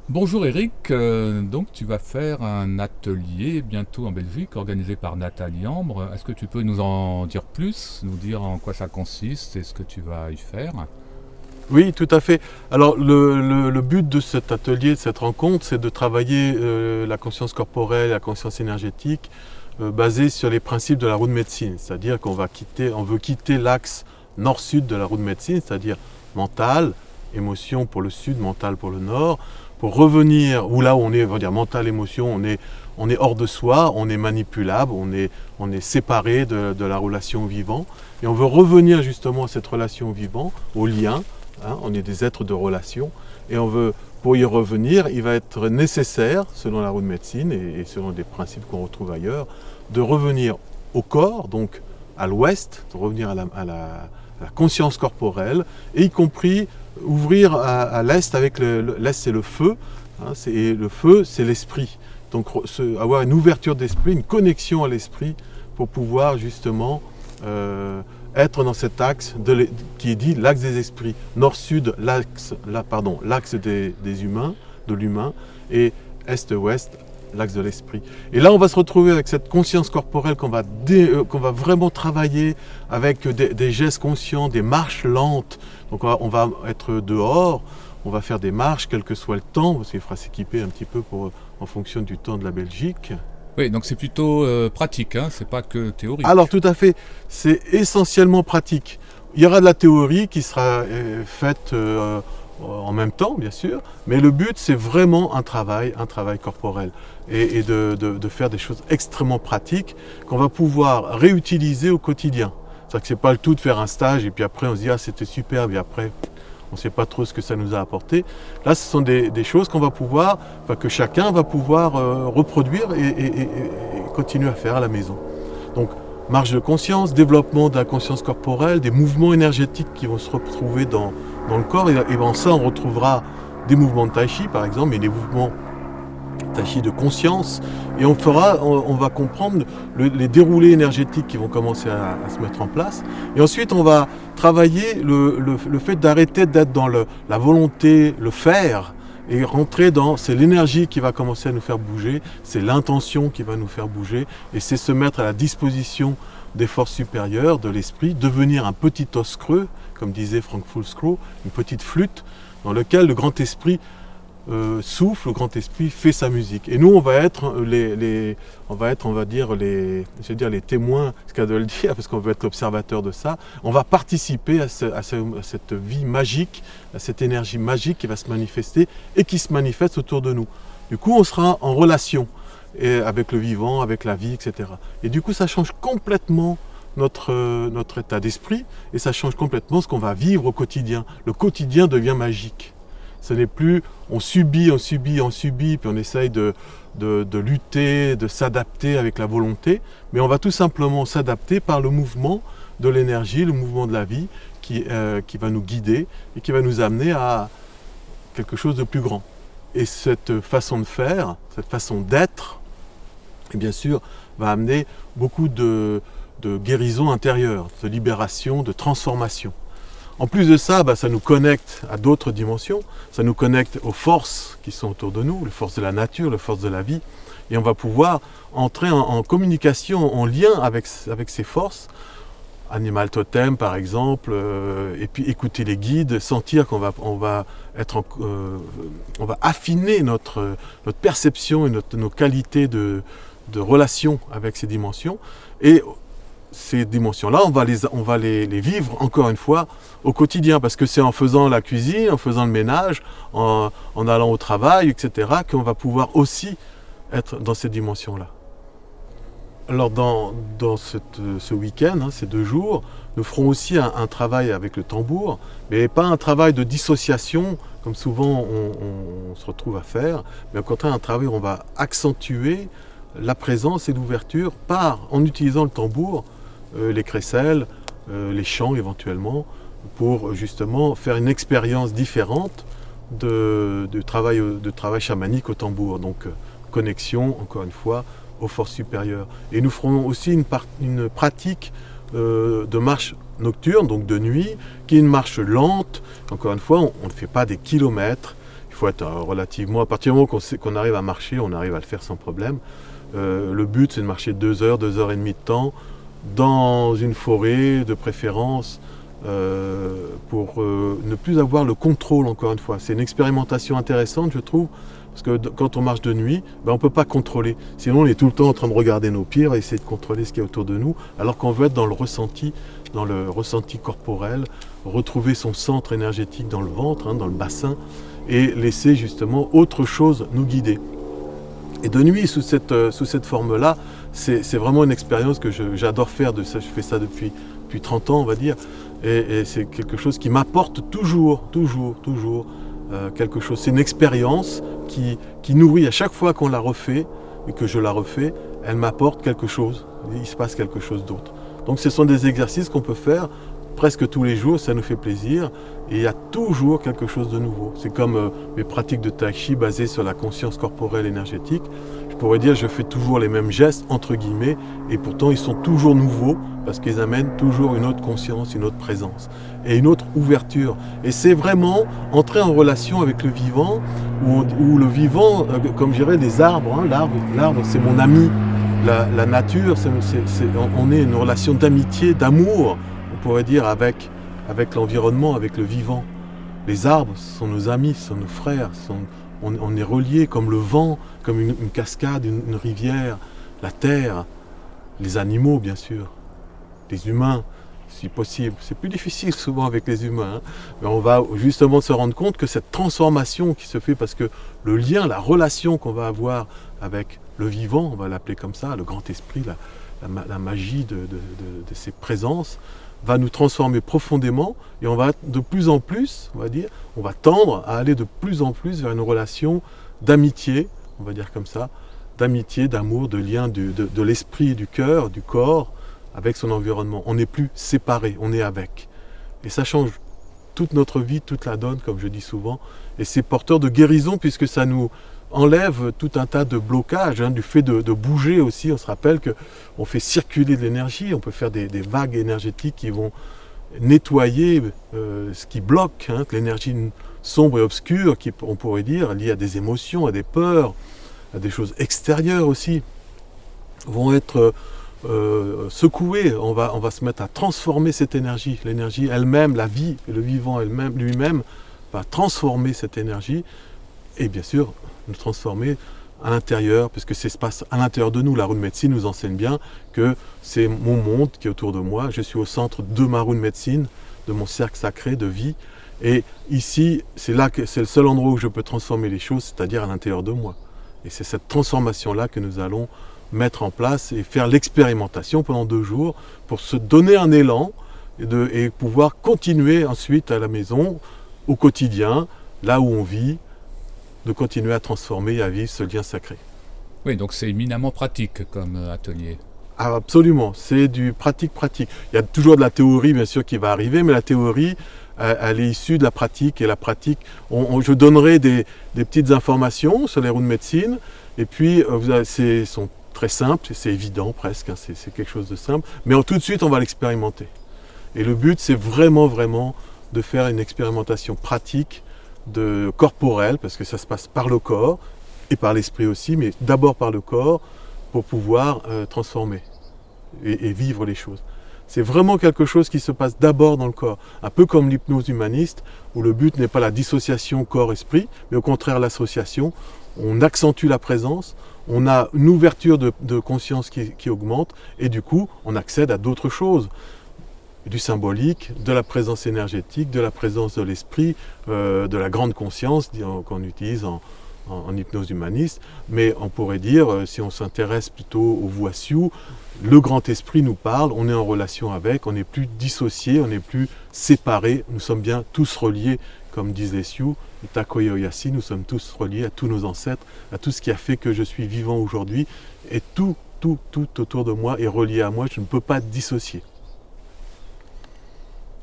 Bonjour Eric, donc tu vas faire un atelier bientôt en Belgique organisé par Nathalie Ambre. Est-ce que tu peux nous en dire plus, nous dire en quoi ça consiste et ce que tu vas y faire? Oui, tout à fait. Alors, le but de cet atelier, de cette rencontre, c'est de travailler la conscience corporelle, la conscience énergétique, basée sur les principes de la roue de médecine. C'est-à-dire on veut quitter l'axe nord-sud de la roue de médecine, c'est-à-dire mental, émotion pour le sud, mental pour le nord, pour revenir où là où on est, on va dire mental, émotion, on est hors de soi, on est manipulable, on est séparé de la relation au vivant, et on veut revenir justement à cette relation au vivant, au lien. On est des êtres de relation et pour y revenir, il va être nécessaire, selon la roue de médecine et selon des principes qu'on retrouve ailleurs, de revenir au corps, donc à l'ouest, de revenir à la conscience corporelle, et y compris ouvrir à l'est avec l'est c'est le feu, et le feu c'est l'esprit. Donc avoir une ouverture d'esprit, une connexion à l'esprit pour pouvoir justement être dans cet axe qui est dit l'axe des esprits. Nord-sud, l'axe des humains, de l'humain, et est-ouest, l'axe de l'esprit. Et là, on va se retrouver avec cette conscience corporelle qu'on va vraiment travailler avec des gestes conscients, des marches lentes. Donc on va être dehors, on va faire des marches, quel que soit le temps, parce qu'il faudra s'équiper un petit peu en fonction du temps de la Belgique. Oui, donc c'est plutôt pratique, hein, c'est pas que Alors théorique. tout à fait, c'est essentiellement pratique. Il y aura de la théorie qui sera faite en même temps, bien sûr, mais le but c'est vraiment un travail corporel et de faire des choses extrêmement pratiques qu'on va pouvoir réutiliser au quotidien. C'est-à-dire que c'est pas le tout de faire un stage et puis après on se dit ah c'était super, et après on ne sait pas trop ce que ça nous a apporté. Là, ce sont des choses que chacun va pouvoir reproduire et continuer à faire à la maison. Donc, marche de conscience, développement de la conscience corporelle, des mouvements énergétiques qui vont se retrouver dans le corps. Et dans ça, on retrouvera des mouvements de tai chi, par exemple, mais des mouvements tai chi de conscience. Et on va comprendre les déroulés énergétiques qui vont commencer à se mettre en place. Et ensuite, on va travailler le fait d'arrêter d'être dans la volonté, le faire, et rentrer c'est l'énergie qui va commencer à nous faire bouger, c'est l'intention qui va nous faire bouger, et c'est se mettre à la disposition des forces supérieures, de l'esprit, devenir un petit os creux, comme disait Frank Fulscrow, une petite flûte, dans lequel le grand esprit souffle, le grand esprit fait sa musique. Et nous, on va être les témoins, ce qu'il y a de le dire, parce qu'on veut être l'observateur de ça. On va participer à cette vie magique, à cette énergie magique qui va se manifester et qui se manifeste autour de nous. Du coup, on sera en relation avec le vivant, avec la vie, etc. Et du coup, ça change complètement notre état d'esprit et ça change complètement ce qu'on va vivre au quotidien. Le quotidien devient magique. Ce n'est plus on subit, puis on essaye de lutter, de s'adapter avec la volonté, mais on va tout simplement s'adapter par le mouvement de l'énergie, le mouvement de la vie qui va nous guider et qui va nous amener à quelque chose de plus grand. Et cette façon de faire, cette façon d'être, et bien sûr, va amener beaucoup de guérison intérieure, de libération, de transformation. En plus de ça, ça nous connecte à d'autres dimensions, ça nous connecte aux forces qui sont autour de nous, les forces de la nature, les forces de la vie, et on va pouvoir entrer en communication, en lien avec ces forces, animal totem par exemple, et puis écouter les guides, sentir on va affiner notre perception et nos qualités de relation avec ces dimensions, et ces dimensions-là, on va les vivre encore une fois au quotidien, parce que c'est en faisant la cuisine, en faisant le ménage, en allant au travail, etc., qu'on va pouvoir aussi être dans ces dimensions-là. Alors dans ce week-end, ces 2 jours, nous ferons aussi un travail avec le tambour, mais pas un travail de dissociation, comme souvent on se retrouve à faire, mais au contraire un travail où on va accentuer la présence et l'ouverture en utilisant le tambour, les crécelles, les chants éventuellement, pour justement faire une expérience différente de travail chamanique au tambour. Donc connexion, encore une fois, aux forces supérieures. Et nous ferons aussi une pratique de marche nocturne, donc de nuit, qui est une marche lente. Encore une fois, on ne fait pas des kilomètres. Il faut être relativement... À partir du moment qu'on arrive à marcher, on arrive à le faire sans problème. Le but, c'est de marcher 2 heures, 2 heures et demie de temps, dans une forêt de préférence, pour ne plus avoir le contrôle, encore une fois. C'est une expérimentation intéressante, je trouve, parce que quand on marche de nuit, on ne peut pas contrôler. Sinon, on est tout le temps en train de regarder nos pieds, et essayer de contrôler ce qui est autour de nous, alors qu'on veut être dans le ressenti corporel, retrouver son centre énergétique dans le ventre, dans le bassin, et laisser justement autre chose nous guider. Et de nuit, sous cette forme-là, c'est vraiment une expérience que j'adore faire. Je fais ça depuis 30 ans, on va dire. Et c'est quelque chose qui m'apporte toujours quelque chose. C'est une expérience qui nourrit à chaque fois qu'on la refait, et que je la refais, elle m'apporte quelque chose. Il se passe quelque chose d'autre. Donc ce sont des exercices qu'on peut faire presque tous les jours, ça nous fait plaisir, et il y a toujours quelque chose de nouveau. C'est comme mes pratiques de tai chi basées sur la conscience corporelle énergétique. Je pourrais dire je fais toujours les mêmes gestes, entre guillemets, et pourtant ils sont toujours nouveaux, parce qu'ils amènent toujours une autre conscience, une autre présence, et une autre ouverture. Et c'est vraiment entrer en relation avec le vivant, où le vivant, comme je dirais les arbres, l'arbre c'est mon ami, la nature, on est une relation d'amitié, d'amour, on pourrait dire, avec l'environnement, avec le vivant. Les arbres sont nos amis, sont nos frères, on est reliés comme le vent, comme une cascade, une rivière, la terre, les animaux bien sûr, les humains, si possible. C'est plus difficile souvent avec les humains, mais on va justement se rendre compte que cette transformation qui se fait, parce que le lien, la relation qu'on va avoir avec le vivant, on va l'appeler comme ça, le grand esprit, la magie de ses présences, va nous transformer profondément, et on va de plus en plus, on va dire, on va tendre à aller de plus en plus vers une relation d'amitié, on va dire comme ça, d'amitié, d'amour, de lien de l'esprit et du cœur, du corps, avec son environnement. On n'est plus séparés, on est avec. Et ça change toute notre vie, toute la donne, comme je dis souvent, et c'est porteur de guérison, puisque ça nous enlève tout un tas de blocages, du fait de bouger aussi. On se rappelle qu'on fait circuler de l'énergie, on peut faire des vagues énergétiques qui vont nettoyer ce qui bloque, l'énergie sombre et obscure, on pourrait dire, liée à des émotions, à des peurs, à des choses extérieures aussi, vont être secouées. On va se mettre à transformer cette énergie. L'énergie elle-même, la vie, le vivant lui-même va transformer cette énergie, et bien sûr nous transformer à l'intérieur, puisque ça se passe à l'intérieur de nous. La roue de médecine nous enseigne bien que c'est mon monde qui est autour de moi. Je suis au centre de ma roue de médecine, de mon cercle sacré de vie. Et ici, c'est le seul endroit où je peux transformer les choses, c'est-à-dire à l'intérieur de moi. Et c'est cette transformation-là que nous allons mettre en place et faire l'expérimentation pendant 2 jours pour se donner un élan et pouvoir continuer ensuite à la maison, au quotidien, là où on vit, de continuer à transformer et à vivre ce lien sacré. Oui, donc c'est éminemment pratique comme atelier. Ah, absolument, c'est du pratique-pratique. Il y a toujours de la théorie, bien sûr, qui va arriver, mais la théorie, elle est issue de la pratique, et la pratique, je donnerai des petites informations sur les roues de médecine, et puis sont très simples, c'est évident presque, c'est quelque chose de simple, mais tout de suite, on va l'expérimenter. Et le but, c'est vraiment de faire une expérimentation pratique, corporelle, parce que ça se passe par le corps et par l'esprit aussi, mais d'abord par le corps, pour pouvoir transformer et vivre les choses. C'est vraiment quelque chose qui se passe d'abord dans le corps, un peu comme l'hypnose humaniste, où le but n'est pas la dissociation corps-esprit, mais au contraire l'association. On accentue la présence, on a une ouverture de conscience qui augmente, et du coup on accède à d'autres choses, du symbolique, de la présence énergétique, de la présence de l'esprit, de la grande conscience qu'on utilise en hypnose humaniste. Mais on pourrait dire, si on s'intéresse plutôt au Voissiu, le grand esprit nous parle, on est en relation avec, on n'est plus dissocié, on n'est plus séparés, nous sommes bien tous reliés, comme disent les Sioux, Takoya Oyasi, nous sommes tous reliés à tous nos ancêtres, à tout ce qui a fait que je suis vivant aujourd'hui, et tout autour de moi est relié à moi, je ne peux pas dissocier.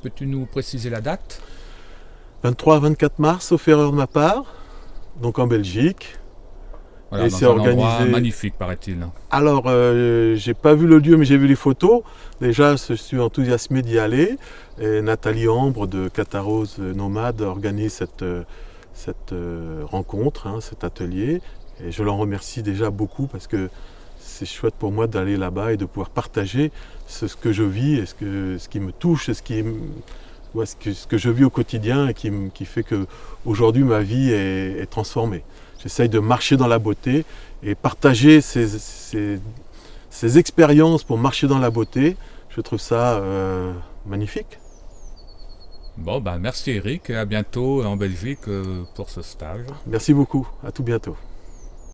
Peux-tu nous préciser la date ? 23 à 24 mars, sauf erreur de ma part, donc en Belgique. Voilà, et dans c'est un organisé. endroit magnifique, paraît-il. Alors, j'ai pas vu le lieu, mais j'ai vu les photos. Déjà, je suis enthousiasmé d'y aller. Et Nathalie Ambre de Catarose Nomade organise cette rencontre, cet atelier. Et je l'en remercie déjà beaucoup parce que c'est chouette pour moi d'aller là-bas et de pouvoir partager ce que je vis et ce qui me touche, et ce que je vis au quotidien et qui fait qu'aujourd'hui ma vie est transformée. J'essaye de marcher dans la beauté et partager ces expériences pour marcher dans la beauté. Je trouve ça magnifique. Bon, ben merci Eric et à bientôt en Belgique pour ce stage. Merci beaucoup, à tout bientôt.